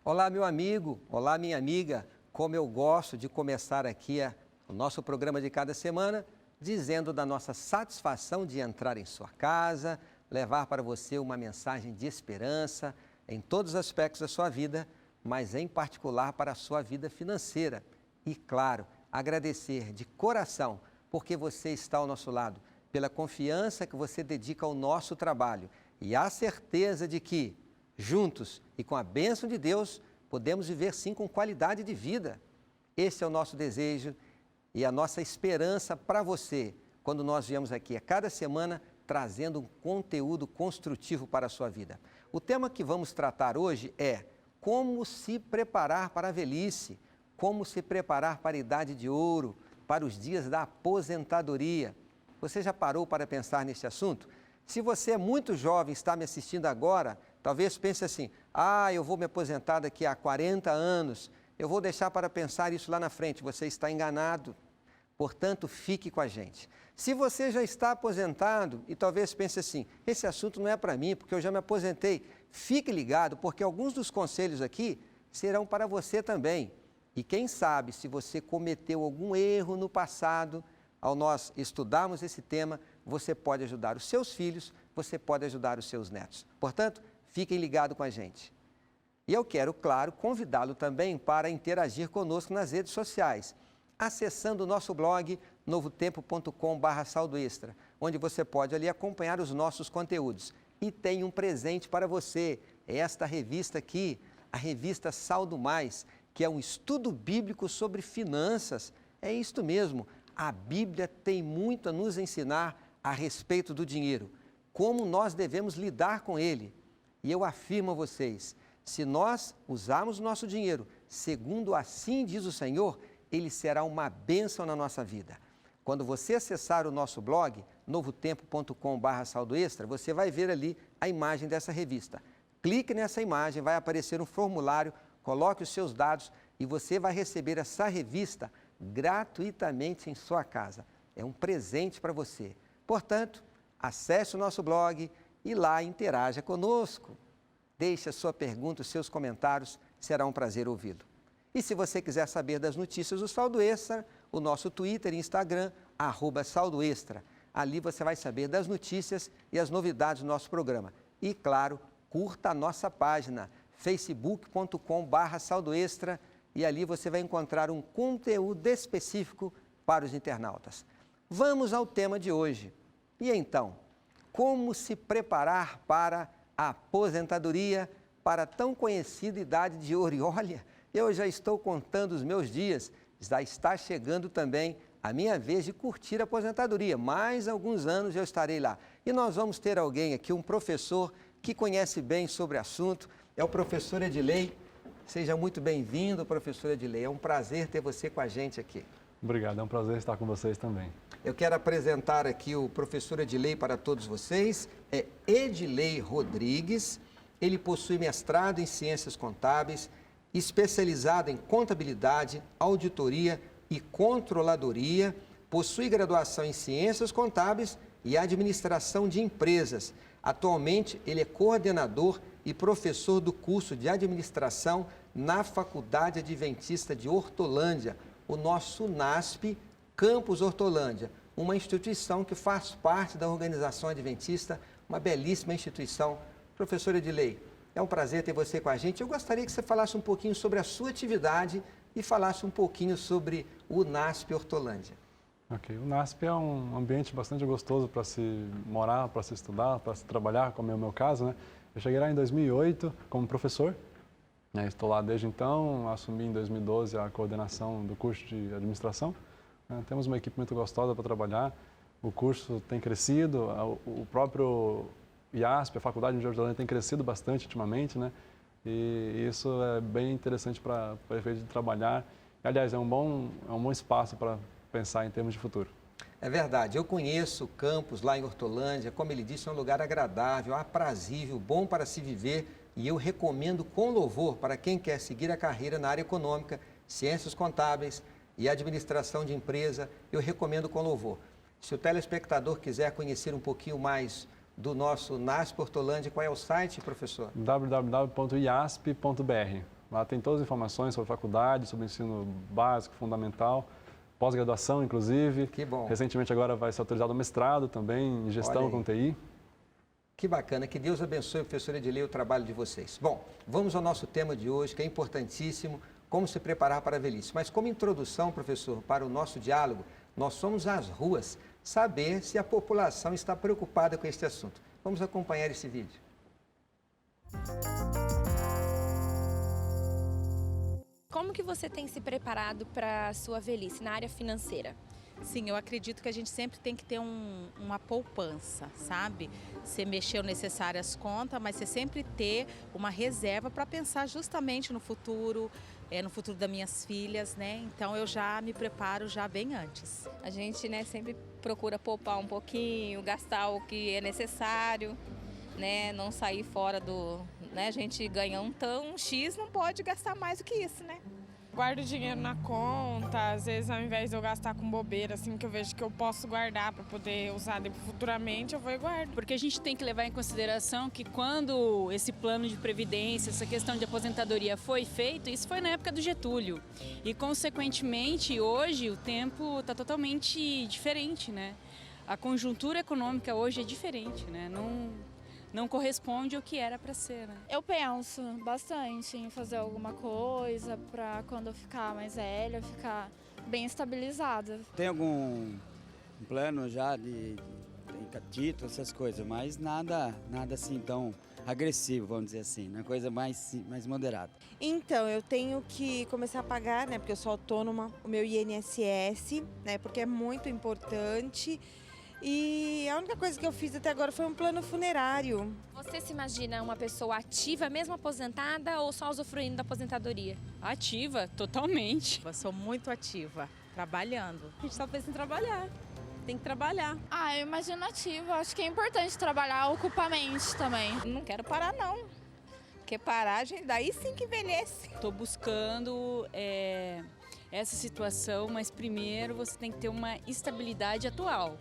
Olá, meu amigo, olá, minha amiga. Como eu gosto de começar aqui o nosso programa de cada semana, dizendo da nossa satisfação de entrar em sua casa, levar para você uma mensagem de esperança em todos os aspectos da sua vida, mas em particular para a sua vida financeira. E, claro, agradecer de coração porque você está ao nosso lado, pela confiança que você dedica ao nosso trabalho e a certeza de que, juntos e com a bênção de Deus, podemos viver sim com qualidade de vida. Esse é o nosso desejo e a nossa esperança para você, quando nós viemos aqui a cada semana trazendo um conteúdo construtivo para a sua vida. O tema que vamos tratar hoje é como se preparar para a velhice, como se preparar para a idade de ouro, para os dias da aposentadoria. Você já parou para pensar neste assunto? Se você é muito jovem e está me assistindo agora, talvez pense assim, eu vou me aposentar daqui a 40 anos, eu vou deixar para pensar isso lá na frente. Você está enganado. Portanto, fique com a gente. Se você já está aposentado e talvez pense assim, esse assunto não é para mim, porque eu já me aposentei, fique ligado, porque alguns dos conselhos aqui serão para você também. E quem sabe, se você cometeu algum erro no passado, ao nós estudarmos esse tema, você pode ajudar os seus filhos, você pode ajudar os seus netos. Portanto, fiquem ligados com a gente. E eu quero, claro, convidá-lo também para interagir conosco nas redes sociais, acessando o nosso blog novotempo.com/saldoextra, onde você pode ali acompanhar os nossos conteúdos. E tem um presente para você, esta revista aqui, a revista Saldo Mais, que é um estudo bíblico sobre finanças. É isto mesmo, a Bíblia tem muito a nos ensinar a respeito do dinheiro, como nós devemos lidar com ele. E eu afirmo a vocês, se nós usarmos o nosso dinheiro segundo assim diz o Senhor, ele será uma bênção na nossa vida. Quando você acessar o nosso blog, novotempo.com/saldoextra, você vai ver ali a imagem dessa revista. Clique nessa imagem, vai aparecer um formulário, coloque os seus dados e você vai receber essa revista gratuitamente em sua casa. É um presente para você. Portanto, acesse o nosso blog e lá interaja conosco. Deixe a sua pergunta, os seus comentários, será um prazer ouvi-lo. E se você quiser saber das notícias do Saldo Extra, o nosso Twitter e Instagram, @saldoextra. Ali você vai saber das notícias e as novidades do nosso programa. E, claro, curta a nossa página, facebook.com/saldoextra, e ali você vai encontrar um conteúdo específico para os internautas. Vamos ao tema de hoje. E então, como se preparar para a aposentadoria, para a tão conhecida idade de ouro? E olha, eu já estou contando os meus dias, já está chegando também a minha vez de curtir a aposentadoria. Mais alguns anos eu estarei lá. E nós vamos ter alguém aqui, um professor que conhece bem sobre o assunto, é o professor Edilei. Seja muito bem-vindo, professor Edilei. É um prazer ter você com a gente aqui. Obrigado, é um prazer estar com vocês também. Eu quero apresentar aqui o professor Edilei para todos vocês. É Edilei Rodrigues. Ele possui mestrado em Ciências Contábeis, especializado em Contabilidade, Auditoria e Controladoria. Possui graduação em Ciências Contábeis e Administração de Empresas. Atualmente, ele é coordenador e professor do curso de Administração na Faculdade Adventista de Hortolândia, o nosso NASP Campus Hortolândia, uma instituição que faz parte da Organização Adventista, uma belíssima instituição. Professor Edilei, é um prazer ter você com a gente. Eu gostaria que você falasse um pouquinho sobre a sua atividade e falasse um pouquinho sobre o NASP Hortolândia. Ok, o NASP é um ambiente bastante gostoso para se morar, para se estudar, para se trabalhar, como é o meu caso, né? Eu cheguei lá em 2008 como professor, né? Estou lá desde então, assumi em 2012 a coordenação do curso de administração. Temos uma equipe muito gostosa para trabalhar, o curso tem crescido, o próprio IASP, a Faculdade de Hortolândia, tem crescido bastante ultimamente, né? E isso é bem interessante para o efeito de trabalhar. Aliás, é um bom espaço para pensar em termos de futuro. É verdade, eu conheço o campus lá em Hortolândia, como ele disse, é um lugar agradável, aprazível, bom para se viver, e eu recomendo com louvor para quem quer seguir a carreira na área econômica, ciências contábeis e administração de empresa, eu recomendo com louvor. Se o telespectador quiser conhecer um pouquinho mais do nosso NASP Hortolândia, qual é o site, professor? www.iasp.br. Lá tem todas as informações sobre faculdade, sobre ensino básico, fundamental, pós-graduação, inclusive. Que bom. Recentemente agora vai ser autorizado o mestrado também em gestão com TI. Que bacana, que Deus abençoe, professora Edilei, o trabalho de vocês. Bom, vamos ao nosso tema de hoje, que é importantíssimo, como se preparar para a velhice. Mas como introdução, professor, para o nosso diálogo, nós somos às ruas saber se a população está preocupada com este assunto. Vamos acompanhar esse vídeo. Como que você tem se preparado para a sua velhice na área financeira? Sim, eu acredito que a gente sempre tem que ter uma poupança, sabe? Você mexer o necessário às contas, mas você sempre ter uma reserva para pensar justamente no futuro das minhas filhas, né? Então eu já me preparo já bem antes. A gente, né, sempre procura poupar um pouquinho, gastar o que é necessário, né? Não sair fora do... né? A gente ganha um X, não pode gastar mais do que isso, né? Guardo dinheiro na conta, às vezes ao invés de eu gastar com bobeira, assim, que eu vejo que eu posso guardar para poder usar futuramente, eu vou e guardo. Porque a gente tem que levar em consideração que quando esse plano de previdência, essa questão de aposentadoria foi feito, isso foi na época do Getúlio. E, consequentemente, hoje o tempo está totalmente diferente, né? A conjuntura econômica hoje é diferente, né? Não corresponde ao que era para ser, né? Eu penso bastante em fazer alguma coisa para quando eu ficar mais velha, ficar bem estabilizada. Tem algum plano já de título, essas coisas, mas nada assim tão agressivo, vamos dizer assim, uma coisa mais moderada. Então, eu tenho que começar a pagar, né, porque eu sou autônoma, o meu INSS, né, porque é muito importante. E a única coisa que eu fiz até agora foi um plano funerário. Você se imagina uma pessoa ativa, mesmo aposentada, ou só usufruindo da aposentadoria? Ativa, totalmente. Eu sou muito ativa, trabalhando. A gente só pensa em trabalhar, tem que trabalhar. Eu imagino ativa, acho que é importante trabalhar, ocupa a mente também. Não quero parar não, porque parar, daí sim que envelhece. Estou buscando essa situação, mas primeiro você tem que ter uma estabilidade atual.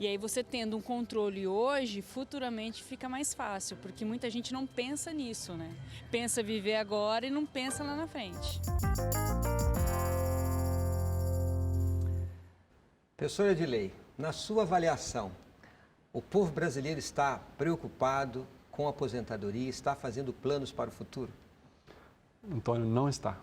E aí você tendo um controle hoje, futuramente fica mais fácil, porque muita gente não pensa nisso, né? Pensa viver agora e não pensa lá na frente. Professora Edilei, na sua avaliação, o povo brasileiro está preocupado com a aposentadoria, está fazendo planos para o futuro? Antônio, não está.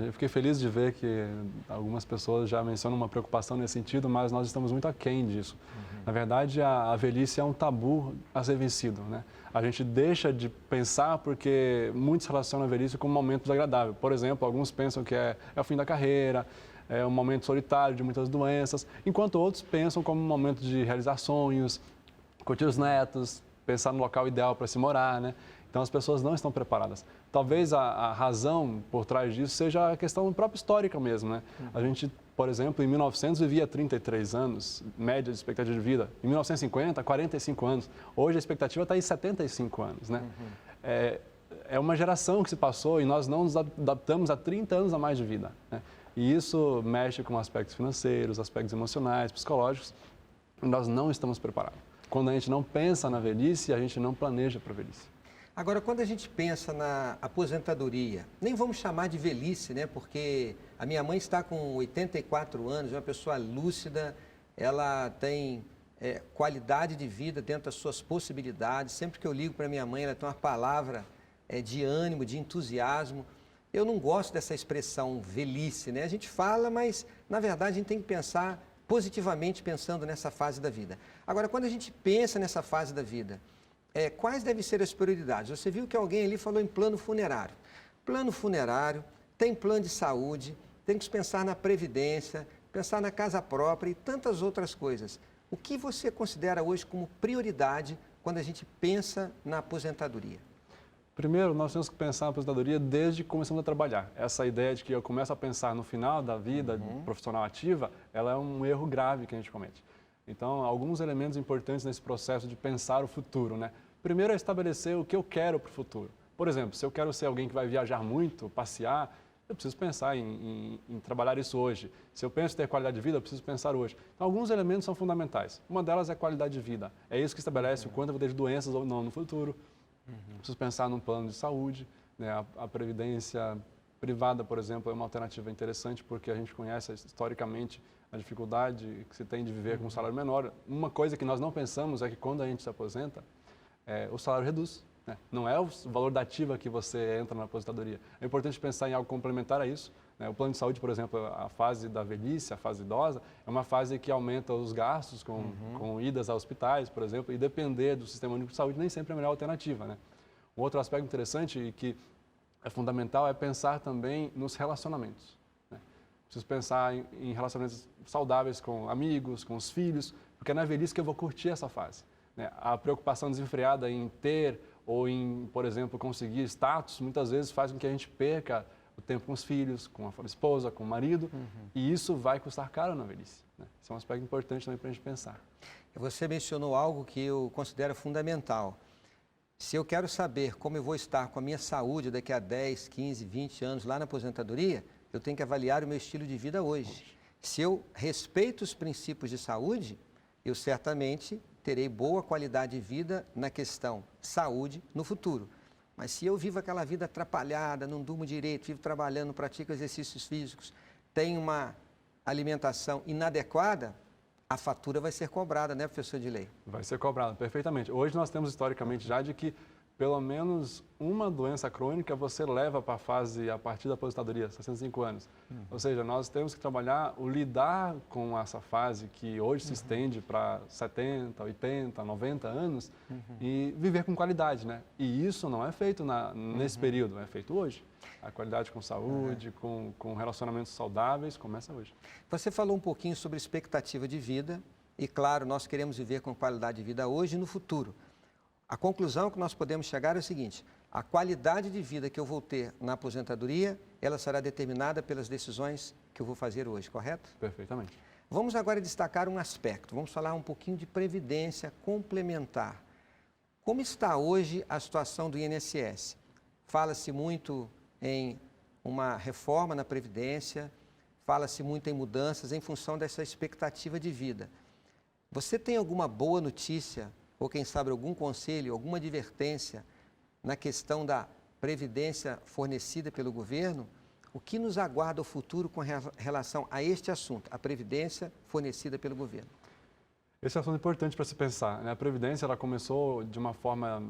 Eu fiquei feliz de ver que algumas pessoas já mencionam uma preocupação nesse sentido, mas nós estamos muito aquém disso. Na verdade, a velhice é um tabu a ser vencido, né? A gente deixa de pensar porque muitos relacionam a velhice com um momento desagradável. Por exemplo, alguns pensam que é o fim da carreira, é um momento solitário de muitas doenças, enquanto outros pensam como um momento de realizar sonhos, curtir os netos, pensar no local ideal para se morar, né? Então, as pessoas não estão preparadas. Talvez a razão por trás disso seja a questão própria histórica mesmo, né? A gente, por exemplo, em 1900 vivia 33 anos, média de expectativa de vida. Em 1950, 45 anos. Hoje a expectativa está em 75 anos, né? É uma geração que se passou e nós não nos adaptamos a 30 anos a mais de vida, né? E isso mexe com aspectos financeiros, aspectos emocionais, psicológicos. Nós não estamos preparados. Quando a gente não pensa na velhice, a gente não planeja para a velhice. Agora, quando a gente pensa na aposentadoria, nem vamos chamar de velhice, né? Porque a minha mãe está com 84 anos, é uma pessoa lúcida, ela tem qualidade de vida dentro das suas possibilidades. Sempre que eu ligo para minha mãe, ela tem uma palavra de ânimo, de entusiasmo. Eu não gosto dessa expressão velhice, né? A gente fala, mas na verdade a gente tem que pensar positivamente, pensando nessa fase da vida. Agora, quando a gente pensa nessa fase da vida, quais devem ser as prioridades? Você viu que alguém ali falou em plano funerário. Plano funerário, tem plano de saúde, tem que pensar na previdência, pensar na casa própria e tantas outras coisas. O que você considera hoje como prioridade quando a gente pensa na aposentadoria? Primeiro, nós temos que pensar na aposentadoria desde que começamos a trabalhar. Essa ideia de que eu começo a pensar no final da vida profissional ativa, ela é um erro grave que a gente comete. Então, alguns elementos importantes nesse processo de pensar o futuro, né? Primeiro é estabelecer o que eu quero para o futuro. Por exemplo, se eu quero ser alguém que vai viajar muito, passear, eu preciso pensar em trabalhar isso hoje. Se eu penso em ter qualidade de vida, eu preciso pensar hoje. Então, alguns elementos são fundamentais. Uma delas é a qualidade de vida. É isso que estabelece o quanto eu vou ter de doenças ou não no futuro. Preciso pensar num plano de saúde, né? A previdência privada, por exemplo, é uma alternativa interessante porque a gente conhece historicamente a dificuldade que se tem de viver com um salário menor. Uma coisa que nós não pensamos é que quando a gente se aposenta, o salário reduz, né? Não é o valor da ativa que você entra na aposentadoria. É importante pensar em algo complementar a isso, né? O plano de saúde, por exemplo, a fase da velhice, a fase idosa, é uma fase que aumenta os gastos com idas a hospitais, por exemplo, e depender do Sistema Único de Saúde nem sempre é a melhor alternativa, né? Um outro aspecto interessante e que é fundamental é pensar também nos relacionamentos, né? Preciso pensar em relacionamentos saudáveis com amigos, com os filhos, porque é na velhice que eu vou curtir essa fase, né? A preocupação desenfreada em ter ou em, por exemplo, conseguir status, muitas vezes faz com que a gente perca o tempo com os filhos, com a esposa, com o marido, e isso vai custar caro na velhice, né? Isso é um aspecto importante também para a gente pensar. Você mencionou algo que eu considero fundamental. Se eu quero saber como eu vou estar com a minha saúde daqui a 10, 15, 20 anos lá na aposentadoria, eu tenho que avaliar o meu estilo de vida hoje. Se eu respeito os princípios de saúde, eu certamente terei boa qualidade de vida na questão saúde no futuro. Mas se eu vivo aquela vida atrapalhada, não durmo direito, vivo trabalhando, não pratico exercícios físicos, tenho uma alimentação inadequada, a fatura vai ser cobrada, né, professor Edilei? Vai ser cobrada, perfeitamente. Hoje nós temos historicamente já de que pelo menos uma doença crônica você leva para a fase a partir da aposentadoria, 65 anos. Ou seja, nós temos que trabalhar o lidar com essa fase que hoje se estende para 70, 80, 90 anos e viver com qualidade, né? E isso não é feito nesse período, é feito hoje. A qualidade com saúde, com relacionamentos saudáveis, começa hoje. Você falou um pouquinho sobre expectativa de vida e, claro, nós queremos viver com qualidade de vida hoje e no futuro. A conclusão que nós podemos chegar é o seguinte: a qualidade de vida que eu vou ter na aposentadoria, ela será determinada pelas decisões que eu vou fazer hoje, correto? Perfeitamente. Vamos agora destacar um aspecto, vamos falar um pouquinho de previdência complementar. Como está hoje a situação do INSS? Fala-se muito em uma reforma na Previdência, fala-se muito em mudanças em função dessa expectativa de vida. Você tem alguma boa notícia, ou quem sabe algum conselho, alguma advertência na questão da previdência fornecida pelo governo? O que nos aguarda o futuro com relação a este assunto, a previdência fornecida pelo governo? Esse é um assunto importante para se pensar, né? A previdência ela começou de uma forma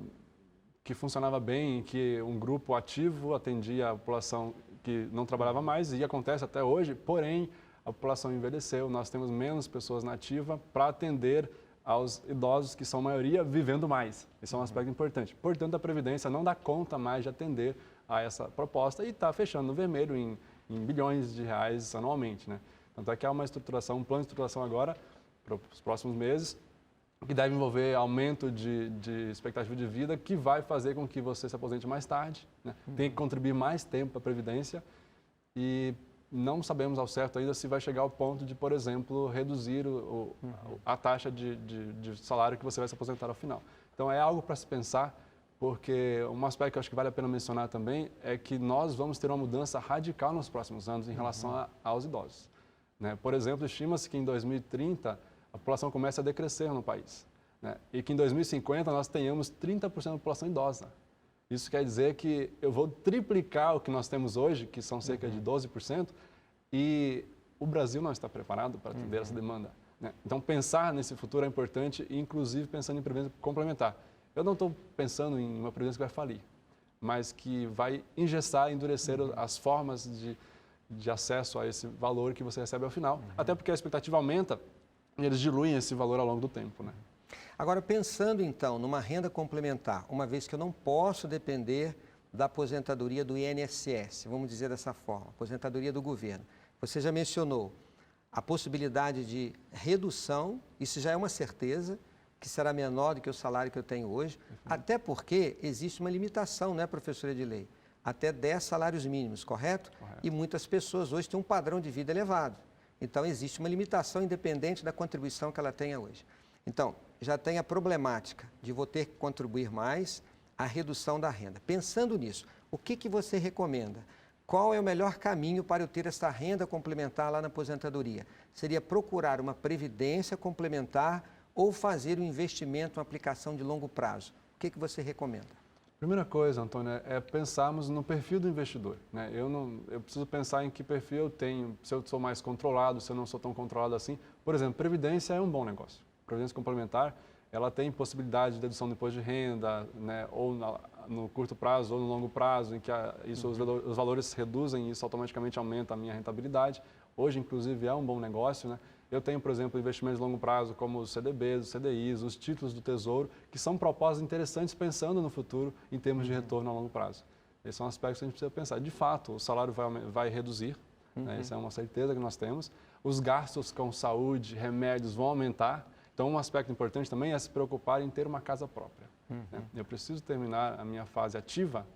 que funcionava bem, em que um grupo ativo atendia a população que não trabalhava mais, e acontece até hoje, porém a população envelheceu, nós temos menos pessoas na ativa para atender aos idosos, que são a maioria, vivendo mais. Isso é um aspecto importante. Portanto, a Previdência não dá conta mais de atender a essa proposta e está fechando no vermelho em bilhões de reais anualmente, né? Tanto é que há uma estruturação, um plano de estruturação agora, para os próximos meses, que deve envolver aumento de expectativa de vida, que vai fazer com que você se aposente mais tarde, né? Tem que contribuir mais tempo para a Previdência e não sabemos ao certo ainda se vai chegar ao ponto de, por exemplo, reduzir a taxa de salário que você vai se aposentar ao final. Então, é algo para se pensar, porque um aspecto que eu acho que vale a pena mencionar também é que nós vamos ter uma mudança radical nos próximos anos em relação aos idosos, né? Por exemplo, estima-se que em 2030 a população comece a decrescer no país, né? E que em 2050 nós tenhamos 30% da população idosa. Isso quer dizer que eu vou triplicar o que nós temos hoje, que são cerca de 12%, e o Brasil não está preparado para atender essa demanda, né? Então, pensar nesse futuro é importante, inclusive pensando em previdência complementar. Eu não estou pensando em uma previdência que vai falir, mas que vai engessar, endurecer as formas de acesso a esse valor que você recebe ao final, até porque a expectativa aumenta e eles diluem esse valor ao longo do tempo, né? Agora, pensando então numa renda complementar, uma vez que eu não posso depender da aposentadoria do INSS, vamos dizer dessa forma, aposentadoria do governo. Você já mencionou a possibilidade de redução, isso já é uma certeza, que será menor do que o salário que eu tenho hoje, até porque existe uma limitação, né, professora Edilei? Até 10 salários mínimos, correto? Correto. E muitas pessoas hoje têm um padrão de vida elevado. Então, existe uma limitação independente da contribuição que ela tenha hoje. Então, já tem a problemática de vou ter que contribuir mais, a redução da renda. Pensando nisso, o que você recomenda? Qual é o melhor caminho para eu ter essa renda complementar lá na aposentadoria? Seria procurar uma previdência complementar ou fazer um investimento, uma aplicação de longo prazo? O que você recomenda? Primeira coisa, Antônio, é pensarmos no perfil do investidor, né? Eu preciso pensar em que perfil eu tenho, se eu sou mais controlado, se eu não sou tão controlado assim. Por exemplo, previdência é um bom negócio. Previdência complementar, ela tem possibilidade de dedução do imposto de renda, né? Ou no curto prazo ou no longo prazo, em que os valores reduzem e isso automaticamente aumenta a minha rentabilidade. Hoje, inclusive, é um bom negócio, né? Eu tenho, por exemplo, investimentos de longo prazo, como os CDBs, os CDIs, os títulos do Tesouro, que são propostas interessantes pensando no futuro em termos de retorno a longo prazo. Esses são aspectos que a gente precisa pensar. De fato, o salário vai reduzir, né? Isso é uma certeza que nós temos. Os gastos com saúde, remédios vão aumentar. Então, um aspecto importante também é se preocupar em ter uma casa própria. Né? Eu preciso terminar a minha fase ativa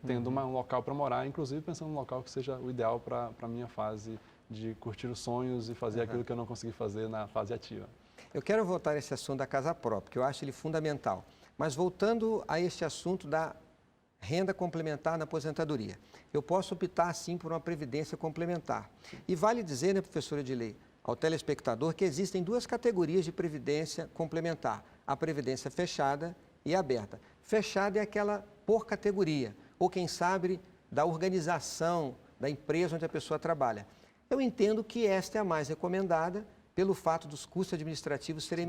tendo um local para morar, inclusive pensando num local que seja o ideal para a minha fase de curtir os sonhos e fazer aquilo que eu não consegui fazer na fase ativa. Eu quero voltar a esse assunto da casa própria, porque eu acho ele fundamental. Mas voltando a este assunto da renda complementar na aposentadoria, eu posso optar sim por uma previdência complementar. E vale dizer, né, professora Edilei, ao telespectador que existem duas categorias de previdência complementar, a previdência fechada e aberta. Fechada é aquela por categoria, ou quem sabe da organização da empresa onde a pessoa trabalha. Eu entendo que esta é a mais recomendada pelo fato dos custos administrativos serem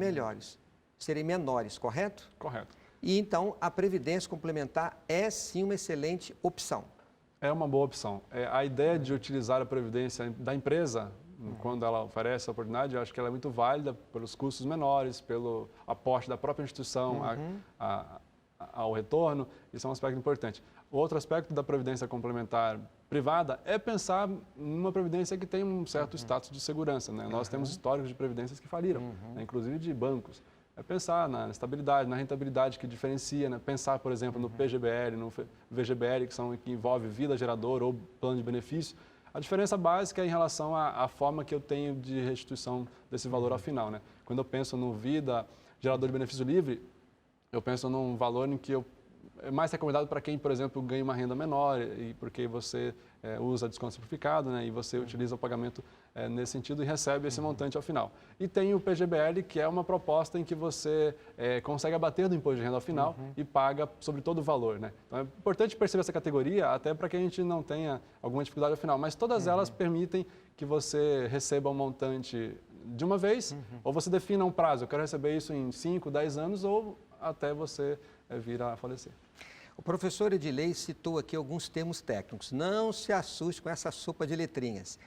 menores, correto? Correto. E então a previdência complementar é sim uma excelente opção. É uma boa opção. A ideia de utilizar a previdência da empresa, quando ela oferece a oportunidade, eu acho que ela é muito válida pelos custos menores, pelo aporte da própria instituição ao retorno. Isso é um aspecto importante. O outro aspecto da previdência complementar privada é pensar numa previdência que tem um certo status de segurança, né? Nós temos históricos de previdências que faliram, né? Inclusive de bancos. É pensar na estabilidade, na rentabilidade que diferencia, né? Pensar, por exemplo, no PGBL, no VGBL, que envolve vida geradora ou plano de benefício. A diferença básica é em relação à forma que eu tenho de restituição desse valor ao final, né? Quando eu penso no vida gerador de benefício livre, eu penso num valor em que é mais recomendado para quem, por exemplo, ganha uma renda menor e porque você usa desconto simplificado, né, e você utiliza o pagamento nesse sentido e recebe esse montante ao final. E tem o PGBL, que é uma proposta em que você consegue abater do imposto de renda ao final e paga sobre todo o valor, né? Então é importante perceber essa categoria, até para que a gente não tenha alguma dificuldade ao final, mas todas elas permitem que você receba um montante de uma vez, ou você defina um prazo, eu quero receber isso em 5, 10 anos, ou até você vir a falecer. O professor Edilei citou aqui alguns termos técnicos. Não se assuste com essa sopa de letrinhas.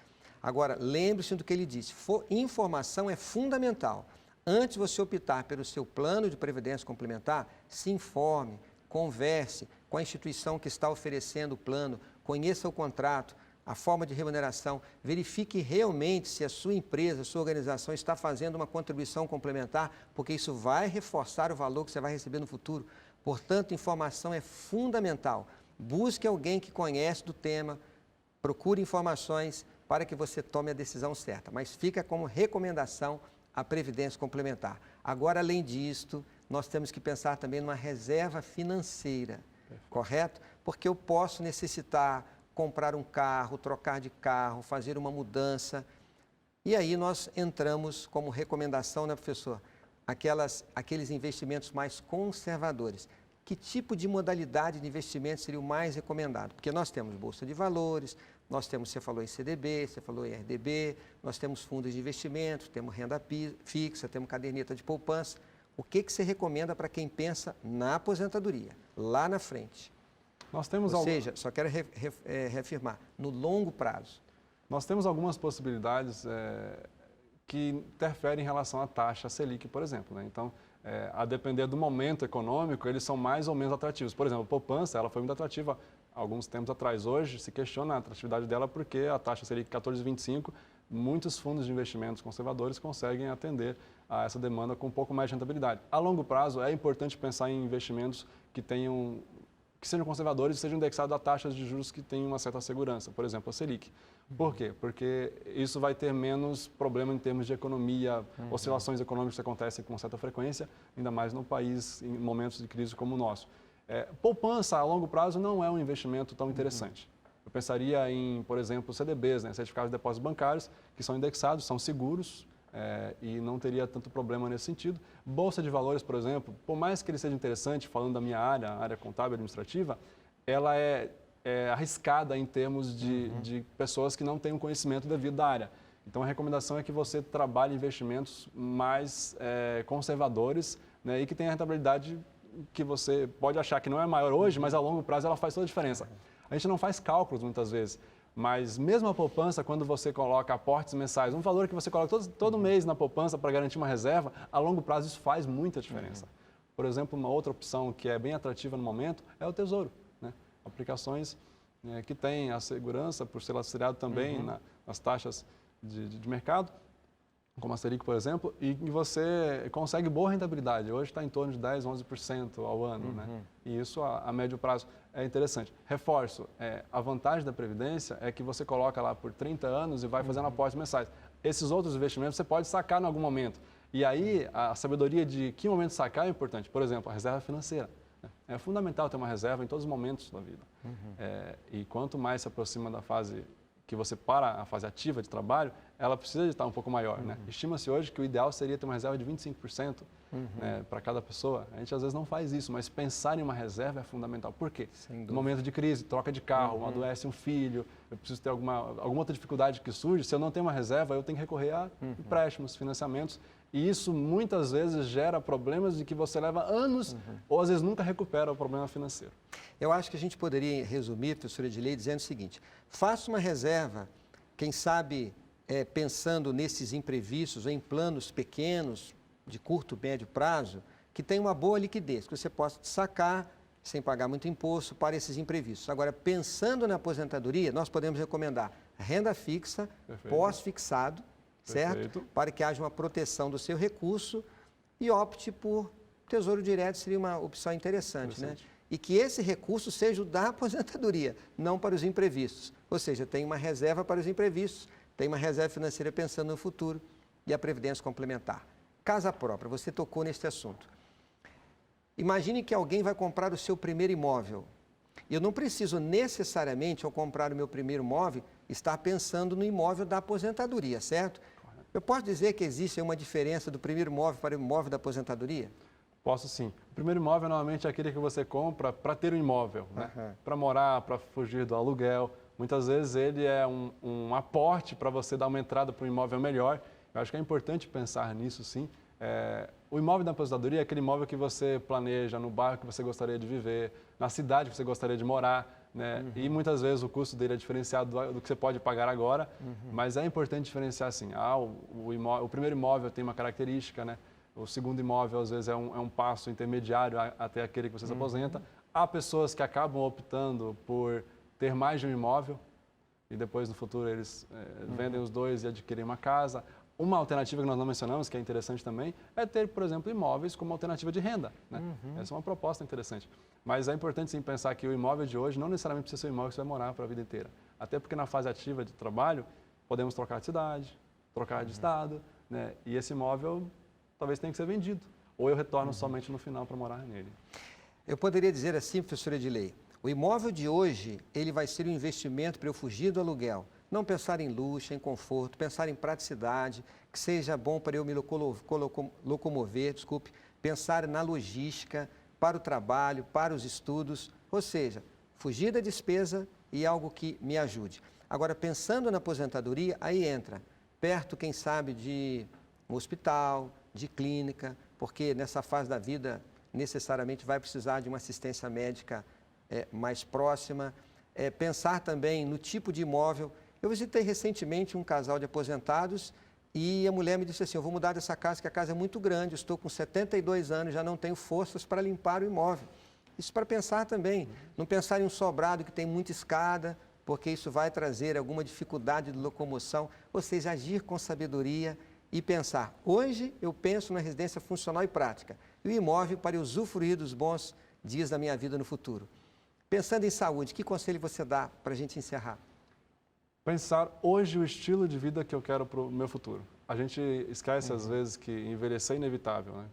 Agora, lembre-se do que ele disse. Informação é fundamental. Antes de você optar pelo seu plano de previdência complementar, se informe, converse com a instituição que está oferecendo o plano, conheça o contrato, a forma de remuneração, verifique realmente se a sua empresa, a sua organização está fazendo uma contribuição complementar, porque isso vai reforçar o valor que você vai receber no futuro. Portanto, informação é fundamental. Busque alguém que conhece do tema, procure informações para que você tome a decisão certa, mas fica como recomendação a previdência complementar. Agora, além disto, nós temos que pensar também numa reserva financeira, correto? Porque eu posso necessitar comprar um carro, trocar de carro, fazer uma mudança. E aí nós entramos como recomendação, né, professor? Aqueles investimentos mais conservadores. Que tipo de modalidade de investimento seria o mais recomendado? Porque nós temos Bolsa de Valores, nós temos, você falou em CDB, você falou em RDB, nós temos fundos de investimento, temos renda fixa, temos caderneta de poupança. O que você recomenda para quem pensa na aposentadoria, lá na frente? Nós temos Ou seja, só quero reafirmar, no longo prazo. Nós temos algumas possibilidades que interferem em relação à taxa Selic, por exemplo, né? Então, a depender do momento econômico, eles são mais ou menos atrativos. Por exemplo, a poupança, ela foi muito atrativa alguns tempos atrás. Hoje, se questiona a atratividade dela porque a taxa Selic 14,25, muitos fundos de investimentos conservadores conseguem atender a essa demanda com um pouco mais de rentabilidade. A longo prazo, é importante pensar em investimentos que sejam conservadores e sejam indexados a taxas de juros que tenham uma certa segurança, por exemplo, a Selic. Por quê? Porque isso vai ter menos problema em termos de economia, oscilações econômicas que acontecem com certa frequência, ainda mais no país em momentos de crise como o nosso. Poupança a longo prazo não é um investimento tão interessante. Eu pensaria em, por exemplo, CDBs, né, certificados de depósitos bancários, que são indexados, são seguros, e não teria tanto problema nesse sentido. Bolsa de valores, por exemplo, por mais que ele seja interessante, falando da minha área, a área contábil e administrativa, ela é arriscada em termos de pessoas que não têm um conhecimento devido da área. Então, a recomendação é que você trabalhe investimentos mais conservadores, né, e que tenha rentabilidade que você pode achar que não é maior hoje, mas a longo prazo ela faz toda a diferença. A gente não faz cálculos muitas vezes, mas mesmo a poupança, quando você coloca aportes mensais, um valor que você coloca todo mês na poupança para garantir uma reserva, a longo prazo isso faz muita diferença. Por exemplo, uma outra opção que é bem atrativa no momento é o Tesouro, né? Aplicações que têm a segurança, por ser lastreado também nas taxas de mercado, como a Selic, por exemplo, e você consegue boa rentabilidade. Hoje está em torno de 10%, 11% ao ano, né? E isso a médio prazo é interessante. Reforço, a vantagem da Previdência é que você coloca lá por 30 anos e vai fazendo aportes mensais. Esses outros investimentos você pode sacar em algum momento. E aí a sabedoria de que momento sacar é importante. Por exemplo, a reserva financeira. É fundamental ter uma reserva em todos os momentos da vida. E quanto mais se aproxima da fase que você para a fase ativa de trabalho, ela precisa de estar um pouco maior, né? Estima-se hoje que o ideal seria ter uma reserva de 25%, né, para cada pessoa. A gente às vezes não faz isso, mas pensar em uma reserva é fundamental. Por quê? No momento de crise, troca de carro, adoece um filho, eu preciso ter alguma outra dificuldade que surge, se eu não tenho uma reserva, eu tenho que recorrer a empréstimos, financiamentos, e isso muitas vezes gera problemas de que você leva anos ou às vezes nunca recupera o problema financeiro. Eu acho que a gente poderia resumir, professora Edilei, dizendo o seguinte: faça uma reserva, quem sabe pensando nesses imprevistos ou em planos pequenos, de curto, médio prazo, que tenha uma boa liquidez, que você possa sacar sem pagar muito imposto para esses imprevistos. Agora, pensando na aposentadoria, nós podemos recomendar renda fixa, pós-fixado, certo? Para que haja uma proteção do seu recurso e opte por Tesouro Direto, seria uma opção interessante, né? E que esse recurso seja o da aposentadoria, não para os imprevistos. Ou seja, tem uma reserva para os imprevistos, tem uma reserva financeira pensando no futuro e a previdência complementar. Casa própria, você tocou neste assunto. Imagine que alguém vai comprar o seu primeiro imóvel. Eu não preciso necessariamente, ao comprar o meu primeiro imóvel, estar pensando no imóvel da aposentadoria, certo? Eu posso dizer que existe uma diferença do primeiro imóvel para o imóvel da aposentadoria? Posso sim. O primeiro imóvel normalmente é aquele que você compra para ter um imóvel, né? Para morar, para fugir do aluguel. Muitas vezes ele é um aporte para você dar uma entrada para um imóvel melhor. Eu acho que é importante pensar nisso sim. O imóvel da aposentadoria é aquele imóvel que você planeja no bairro que você gostaria de viver, na cidade que você gostaria de morar, né? E muitas vezes o custo dele é diferenciado do que você pode pagar agora, mas é importante diferenciar assim. O primeiro imóvel tem uma característica, né? O segundo imóvel, às vezes, é um passo intermediário até aquele que você se aposenta. Há pessoas que acabam optando por ter mais de um imóvel e depois, no futuro, eles vendem os dois e adquirem uma casa. Uma alternativa que nós não mencionamos, que é interessante também, é ter, por exemplo, imóveis como alternativa de renda, né? Essa é uma proposta interessante. Mas é importante, sim, pensar que o imóvel de hoje não necessariamente precisa ser o imóvel que você vai morar para a vida inteira. Até porque, na fase ativa de trabalho, podemos trocar de cidade, trocar de estado, né? E esse imóvel talvez tenha que ser vendido, ou eu retorno somente no final para morar nele. Eu poderia dizer assim, professora Edilei, o imóvel de hoje, ele vai ser um investimento para eu fugir do aluguel. Não pensar em luxo, em conforto, pensar em praticidade, que seja bom para eu me locomover, pensar na logística, para o trabalho, para os estudos, ou seja, fugir da despesa e algo que me ajude. Agora, pensando na aposentadoria, aí entra, perto, quem sabe, de um hospital, de clínica, porque nessa fase da vida necessariamente vai precisar de uma assistência médica mais próxima. Pensar também no tipo de imóvel. Eu visitei recentemente um casal de aposentados e a mulher me disse assim: eu vou mudar dessa casa, que a casa é muito grande, eu estou com 72 anos, já não tenho forças para limpar o imóvel. Isso para pensar também, não pensar em um sobrado que tem muita escada, porque isso vai trazer alguma dificuldade de locomoção, ou seja, agir com sabedoria e pensar, hoje eu penso na residência funcional e prática, e o imóvel para usufruir dos bons dias da minha vida no futuro. Pensando em saúde, que conselho você dá para a gente encerrar? Pensar hoje o estilo de vida que eu quero para o meu futuro. A gente esquece às vezes que envelhecer é inevitável, né?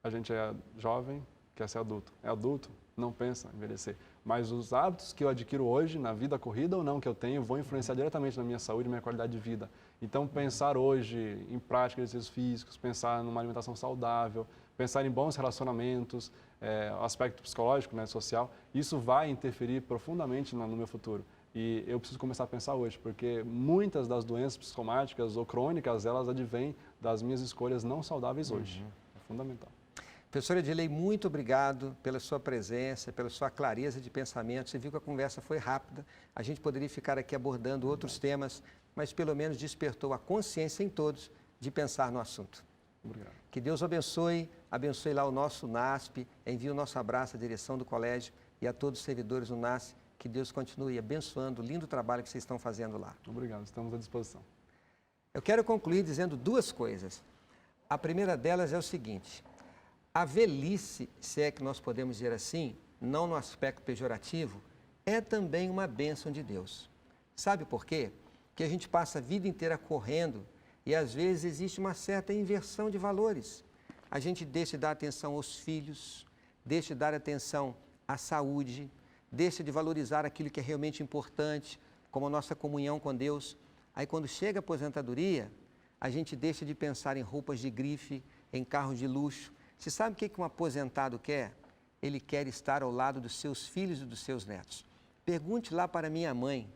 A gente é jovem, quer ser adulto. É adulto, não pensa em envelhecer. Mas os hábitos que eu adquiro hoje, na vida corrida ou não que eu tenho, vão influenciar diretamente na minha saúde e minha qualidade de vida. Então, pensar hoje em prática de exercícios físicos, pensar numa alimentação saudável, pensar em bons relacionamentos, aspecto psicológico, né, social, isso vai interferir profundamente no meu futuro. E eu preciso começar a pensar hoje, porque muitas das doenças psicossomáticas ou crônicas, elas advêm das minhas escolhas não saudáveis hoje. É fundamental. Professora Edilei, muito obrigado pela sua presença, pela sua clareza de pensamento. Você viu que a conversa foi rápida, a gente poderia ficar aqui abordando outros temas, mas pelo menos despertou a consciência em todos de pensar no assunto. Obrigado. Que Deus abençoe lá o nosso NASP, envie o nosso abraço à direção do colégio e a todos os servidores do NASP. Que Deus continue abençoando o lindo trabalho que vocês estão fazendo lá. Obrigado, estamos à disposição. Eu quero concluir dizendo duas coisas. A primeira delas é o seguinte: a velhice, se é que nós podemos dizer assim, não no aspecto pejorativo, é também uma bênção de Deus. Sabe por quê? Porque a gente passa a vida inteira correndo e às vezes existe uma certa inversão de valores. A gente deixa de dar atenção aos filhos, deixa de dar atenção à saúde, deixa de valorizar aquilo que é realmente importante, como a nossa comunhão com Deus. Aí quando chega a aposentadoria, a gente deixa de pensar em roupas de grife, em carros de luxo. Você sabe o que um aposentado quer? Ele quer estar ao lado dos seus filhos e dos seus netos. Pergunte lá para minha mãe,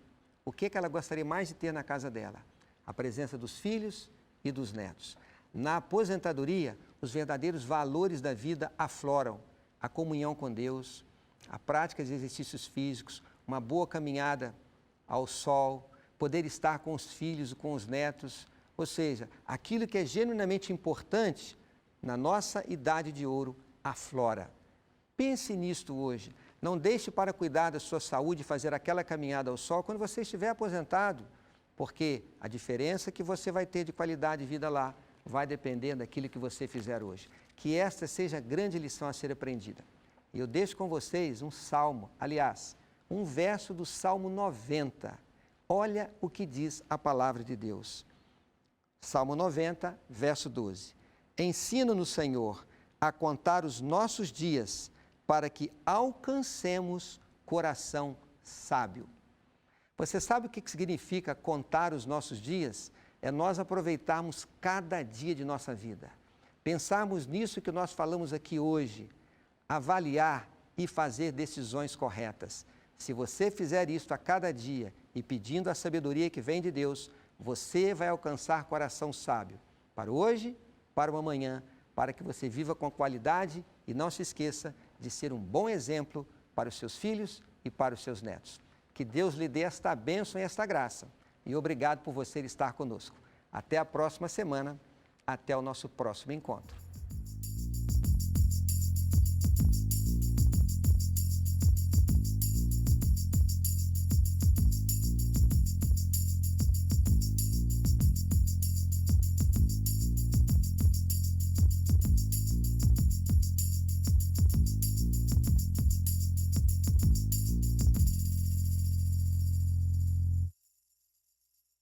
o que ela gostaria mais de ter na casa dela? A presença dos filhos e dos netos. Na aposentadoria, os verdadeiros valores da vida afloram. A comunhão com Deus, a prática de exercícios físicos, uma boa caminhada ao sol, poder estar com os filhos e com os netos, ou seja, aquilo que é genuinamente importante na nossa idade de ouro aflora. Pense nisto hoje. Não deixe para cuidar da sua saúde e fazer aquela caminhada ao sol quando você estiver aposentado, porque a diferença que você vai ter de qualidade de vida lá vai depender daquilo que você fizer hoje. Que esta seja a grande lição a ser aprendida. E eu deixo com vocês um salmo, aliás, um verso do Salmo 90. Olha o que diz a palavra de Deus. Salmo 90, verso 12. Ensina-nos, Senhor, a contar os nossos dias, para que alcancemos coração sábio. Você sabe o que significa contar os nossos dias? É nós aproveitarmos cada dia de nossa vida. Pensarmos nisso que nós falamos aqui hoje, avaliar e fazer decisões corretas. Se você fizer isso a cada dia e pedindo a sabedoria que vem de Deus, você vai alcançar coração sábio para hoje, para o amanhã, para que você viva com qualidade e não se esqueça de ser um bom exemplo para os seus filhos e para os seus netos. Que Deus lhe dê esta bênção e esta graça. E obrigado por você estar conosco. Até a próxima semana, até o nosso próximo encontro.